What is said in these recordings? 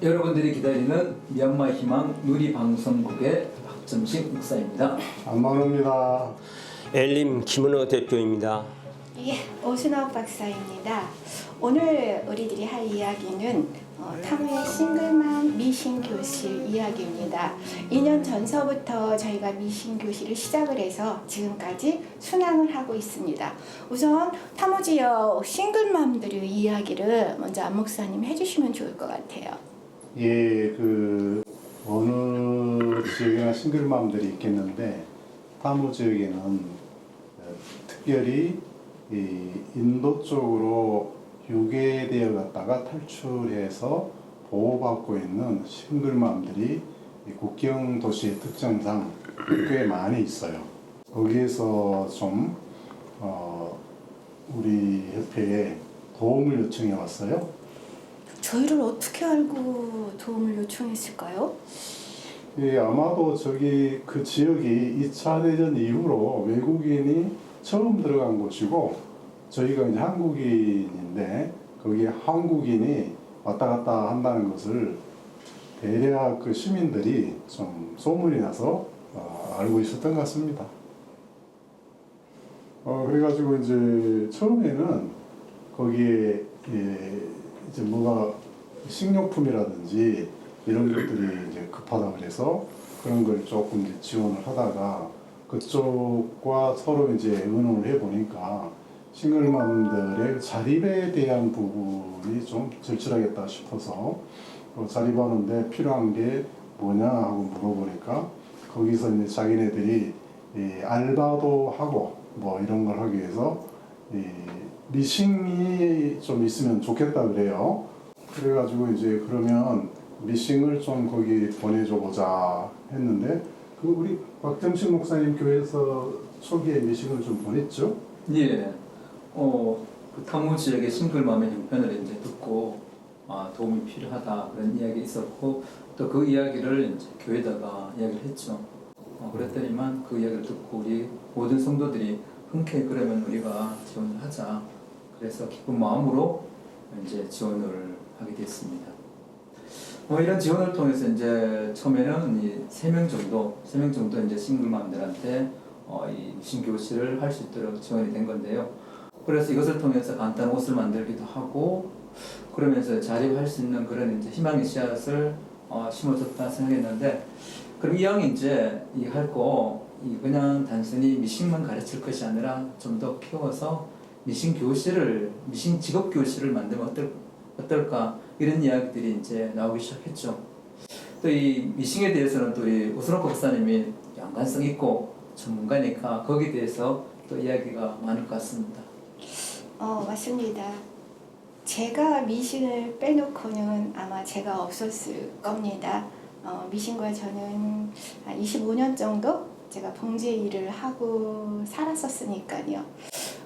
여러분들이 기다리는 미얀마 희망 누리방송국의 박점식 목사입니다. 안만호입니다. 엘림 김은호 대표입니다. 예, 오순옥 박사입니다. 오늘 우리들이 할 이야기는 타무의 싱글맘 미신 교실 이야기입니다. 2년 전서부터 저희가 미신 교실을 시작을 해서 지금까지 순항을 하고 있습니다. 우선 타무 지역 싱글맘들의 이야기를 먼저 안 목사님 해주시면 좋을 것 같아요. 예, 어느 지역에나 싱글맘들이 있겠는데 타무 지역에는 특별히 이 인도 쪽으로 유괴되어 갔다가 탈출해서 보호받고 있는 싱글맘들이 국경 도시의 특성상 꽤 많이 있어요. 거기에서 좀 우리 협회에 도움을 요청해 왔어요. 저희를 어떻게 알고 도움을 요청했을까요? 예, 아마도 그 지역이 2차 대전 이후로 외국인이 처음 들어간 곳이고 저희가 이제 한국인인데 거기에 한국인이 왔다 갔다 한다는 것을 대략 그 시민들이 좀 소문이 나서 알고 있었던 것 같습니다. 그래가지고 이제 처음에는 거기에 이제 뭐가 식료품이라든지 이런 것들이 이제 급하다 그래서 그런 걸 조금 이제 지원을 하다가 그쪽과 서로 이제 의논을 해보니까 싱글맘들의 자립에 대한 부분이 좀 절실하겠다 싶어서 자립하는데 필요한 게 뭐냐 하고 물어보니까 거기서 이제 자기네들이 알바도 하고 뭐 이런 걸 하기 위해서 미싱이 좀 있으면 좋겠다 그래요. 그래가지고 이제 그러면 미싱을 좀 거기 보내줘 보자 했는데 우리 박점식 목사님 교회에서 초기에 미싱을 좀 보냈죠? 예, 그 타무 지역의 싱글맘의 형편을 이제 듣고 도움이 필요하다 그런 이야기 있었고 또 그 이야기를 이제 교회에다가 이야기를 했죠. 그랬더니만 그 이야기를 듣고 우리 모든 성도들이 흔쾌히 그러면 우리가 지원을 하자. 그래서 기쁜 마음으로 이제 지원을 하게 됐습니다. 이런 지원을 통해서 이제 처음에는 3명 정도 이제 싱글맘들한테 이 미신교실을 할 수 있도록 지원이 된 건데요. 그래서 이것을 통해서 간단한 옷을 만들기도 하고 그러면서 자립할 수 있는 그런 이제 희망의 씨앗을 심어줬다 생각했는데 그럼 이왕 이제 그냥 단순히 미신만 가르칠 것이 아니라 좀 더 키워서 미신 직업 교실을 만들면 어떨까 이런 이야기들이 이제 나오기 시작했죠. 또 이 미싱에 대해서는 또 이 오순옥 박사님이 연관성 있고 전문가니까 거기에 대해서 또 이야기가 많을 것 같습니다. 맞습니다. 제가 미신을 빼놓고는 아마 제가 없었을 겁니다. 미신과 저는 25년 정도 제가 봉제 일을 하고 살았었으니까요.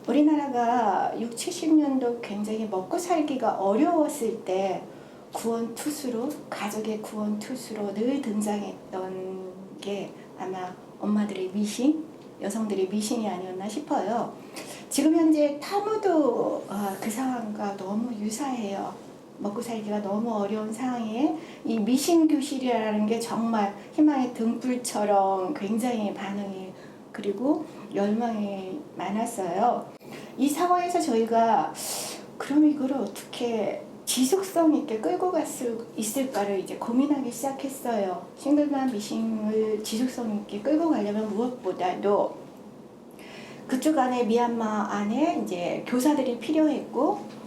우리나라가 6, 70년도 굉장히 먹고 살기가 어려웠을 때 구원투수로, 가족의 구원투수로 늘 등장했던 게 아마 엄마들의 미신, 여성들의 미신이 아니었나 싶어요. 지금 현재 타무도 그 상황과 너무 유사해요. 먹고 살기가 너무 어려운 상황에 이 미신 교실이라는 게 정말 희망의 등불처럼 굉장히 반응이 그리고 열망이 많았어요. 이 상황에서 저희가 그럼 이거를 어떻게 지속성 있게 끌고 갈 수 있을까를 이제 고민하기 시작했어요. 싱글맘 미싱을 지속성 있게 끌고 가려면 무엇보다도 그쪽 안에 미얀마 안에 이제 교사들이 필요했고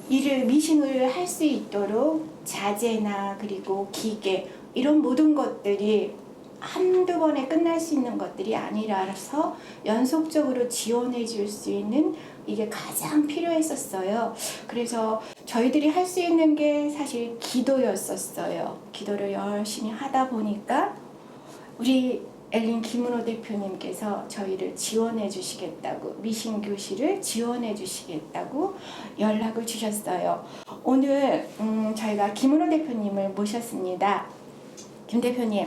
미싱을 할 수 있도록 자재나 그리고 기계 이런 모든 것들이 한두 번에 끝날 수 있는 것들이 아니라서 연속적으로 지원해 줄 수 있는 이게 가장 필요했었어요. 그래서 저희들이 할 수 있는 게 사실 기도였었어요. 기도를 열심히 하다 보니까 우리 엘린 김은호 대표님께서 저희를 지원해 주시겠다고 미신 교실을 지원해 주시겠다고 연락을 주셨어요. 오늘 저희가 김은호 대표님을 모셨습니다. 김 대표님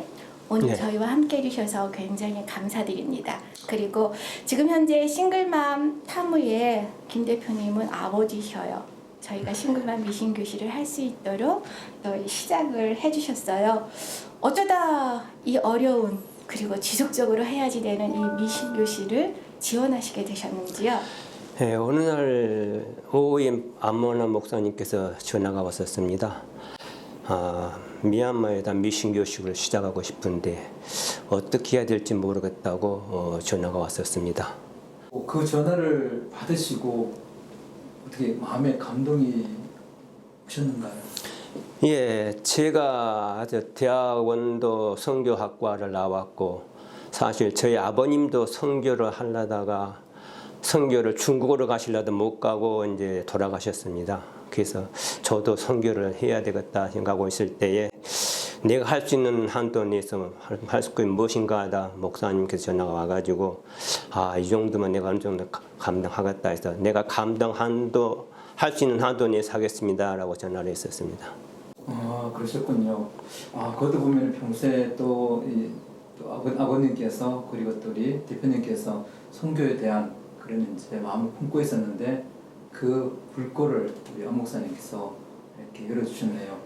오늘 네. 저희와 함께 해주셔서 굉장히 감사드립니다. 그리고 지금 현재 싱글맘 타무의 김 대표님은 아버지셔요. 저희가 싱글맘 미신 교실을 할 수 있도록 또 시작을 해주셨어요. 어쩌다 이 어려운 그리고 지속적으로 해야지 되는 이 미신 교실을 지원하시게 되셨는지요? 네, 어느 날 오후에 안모나 목사님께서 전화가 왔었습니다. 미얀마에다 미신 교실을 시작하고 싶은데 어떻게 해야 될지 모르겠다고 전화가 왔었습니다. 그 전화를 받으시고 어떻게 마음에 감동이 오셨는가요? 예, 제가 대학원도 선교학과를 나왔고 사실 저희 아버님도 선교를 하려다가 선교를 중국으로 가시려다 못 가고 이제 돌아가셨습니다. 그래서 저도 선교를 해야 되겠다 생각하고 있을 때에 내가 할 수 있는 한도 내에서 할 수 있는 무엇인가 하다 목사님께서 전화가 와가지고 이 정도면 내가 어느 정도 감당하겠다 해서 내가 할 수 있는 한도 내에서 하겠습니다라고 전화를 했었습니다. 그러셨군요. 그것도 보면 평소에 또 아버님께서 그리고 또 우리 대표님께서 선교에 대한 그런 이제 마음을 품고 있었는데 그 불꽃을 우리 안 목사님께서 이렇게 열어주셨네요.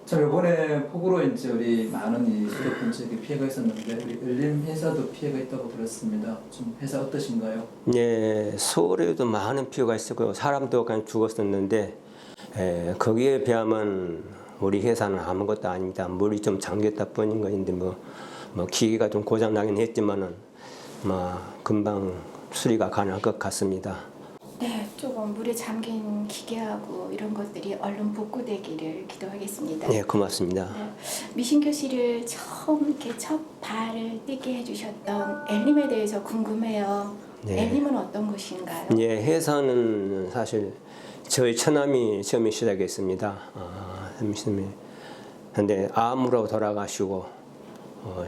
참 이번에 폭우로 이제 우리 많은 이 수도권지역에 피해가 있었는데 우리 엘림 회사도 피해가 있다고 들었습니다. 좀 회사 어떠신가요? 예, 서울에도 많은 피해가 있었고 사람도 그냥 죽었었는데 거기에 비하면 우리 회사는 아무것도 아닙니다. 물이 좀 잠겼다 뿐인 것인데 뭐 기계가 좀 고장 나긴 했지만은 금방 수리가 가능할 것 같습니다. 네, 조금 물에 잠긴 기계하고 이런 것들이 얼른 복구되기를 기도하겠습니다. 네, 고맙습니다. 네, 미신 교실을 처음 이렇게 첫 발을 떼게 해주셨던 엘림에 대해서 궁금해요. 네. 엘림은 어떤 곳인가요? 예, 회사는 사실 저희 처남이 처음에 시작했습니다. 근데 암으로 돌아가시고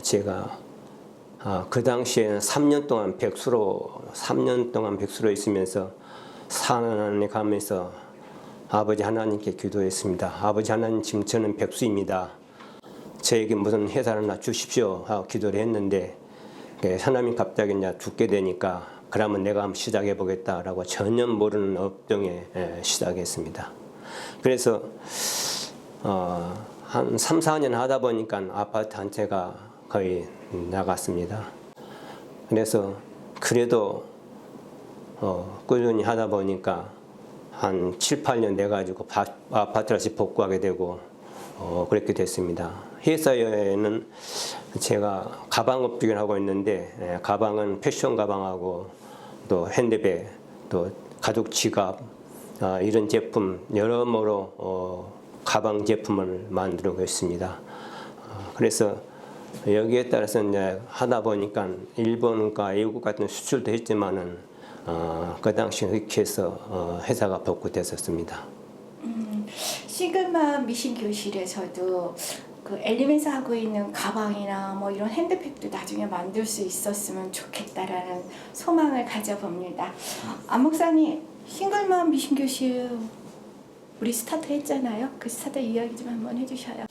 제가 그 당시에는 3년 동안 백수로 있으면서 산에 가면서 아버지 하나님께 기도했습니다. 아버지 하나님, 지금 저는 백수입니다. 저에게 무슨 회사를 하나 주십시오 하고 기도를 했는데 하나님 갑자기 이제 죽게 되니까 그러면 내가 한번 시작해 보겠다라고 전혀 모르는 업종에 시작했습니다. 그래서 한 3, 4년 하다 보니까 아파트 한 채가 거의 나갔습니다. 그래서 그래도 꾸준히 하다 보니까 한 7, 8년 돼가지고 아파트를 다시 복구하게 되고 그렇게 됐습니다. 회사에는 제가 가방업종을 하고 있는데 가방은 패션 가방하고 또 핸드백, 또 가죽 지갑 이런 제품 여러모로 가방 제품을 만들고 있습니다. 그래서 여기에 따라서 이제 하다 보니까 일본과 외국 같은 수출도 했지만은 그 당시 그렇게 해서 회사가 복구됐었습니다. 시그마 미신 교실에서도 그 엘림에서 하고 있는 가방이나 뭐 이런 핸드백도 나중에 만들 수 있었으면 좋겠다라는 소망을 가져봅니다. 안 목사님, 싱글맘 미신 교실 우리 스타트 했잖아요. 그 스타트 이야기 좀 한번 해주셔요.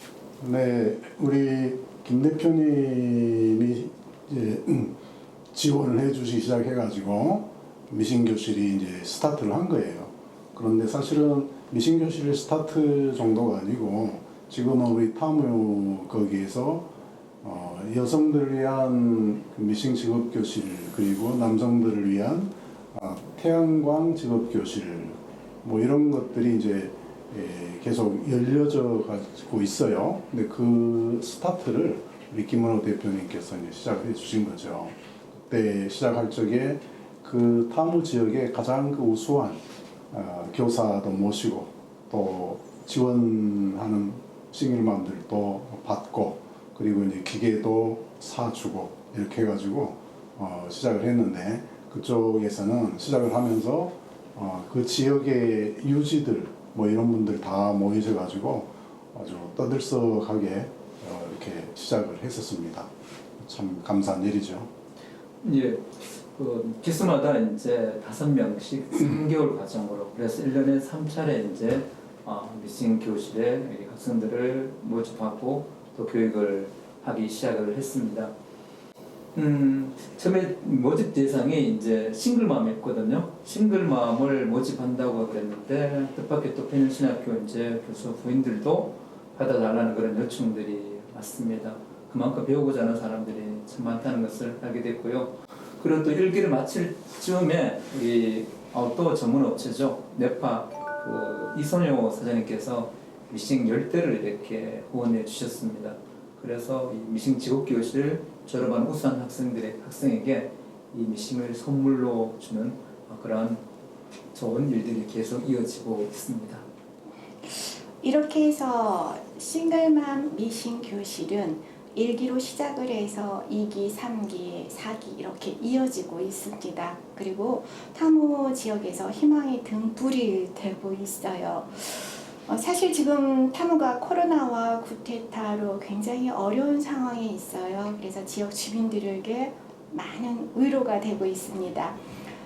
네, 우리 김 대표님이 이제 지원을 해주시기 시작해가지고 미신교실이 이제 스타트를 한 거예요. 그런데 사실은 미신교실 스타트 정도가 아니고 지금은 우리 타무 거기에서 여성들을 위한 미신 직업교실 그리고 남성들을 위한 태양광 직업교실 뭐 이런 것들이 이제 계속 열려져 가지고 있어요. 근데 그 스타트를 우리 김은호 대표님께서 이제 시작해 주신 거죠. 그때 시작할 적에 그 타무 지역에 가장 그 우수한 교사도 모시고 또 지원하는 싱글맘들도 받고 그리고 이제 기계도 사주고 이렇게 해가지고 시작을 했는데 그쪽에서는 시작을 하면서 그 지역의 유지들 뭐 이런 분들 다 모이셔가지고 아주 떠들썩하게 이렇게 시작을 했었습니다. 참 감사한 일이죠. 예, 그 기수마다 이제 5명씩 3개월 과정으로 그래서 1년에 3차례 이제 미싱 교실에 이 학생들을 모집하고 또 교육을 하기 시작을 했습니다. 처음에 모집 대상이 이제 싱글맘이었거든요. 싱글맘을 모집한다고 그랬는데 뜻밖의 또 평일신학교 이제 교수 부인들도 받아달라는 그런 요청들이 왔습니다. 그만큼 배우고자 하는 사람들이 참 많다는 것을 알게 됐고요. 그리고 또 1기를 마칠 즈음에 이 아웃도어 전문 업체죠. 네파 그 이선효 사장님께서 미싱 10대를 이렇게 후원해 주셨습니다. 그래서 이 미싱 직업교실 졸업한 우수한 학생에게 이 미싱을 선물로 주는 그런 좋은 일들이 계속 이어지고 있습니다. 이렇게 해서 싱글맘 미싱 교실은 1기로 시작을 해서 2기, 3기, 4기 이렇게 이어지고 있습니다. 그리고 타모 지역에서 희망의 등불이 되고 있어요. 사실 지금 타무가 코로나와 구테타로 굉장히 어려운 상황에 있어요. 그래서 지역 주민들에게 많은 위로가 되고 있습니다.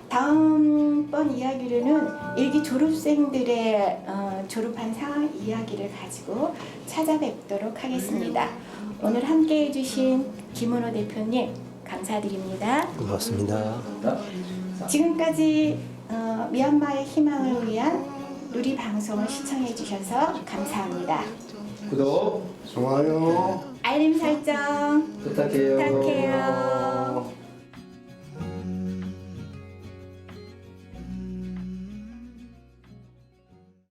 다음번 이야기로는 1기 졸업생들의 졸업한 상황 이야기를 가지고 찾아뵙도록 하겠습니다. 오늘 함께 해주신 김은호 대표님 감사드립니다. 고맙습니다. 지금까지 미얀마의 희망을 위한 누리 방송을 시청해 주셔서 감사합니다. 구독, 좋아요. 알림 설정 부탁해요. 부탁해요.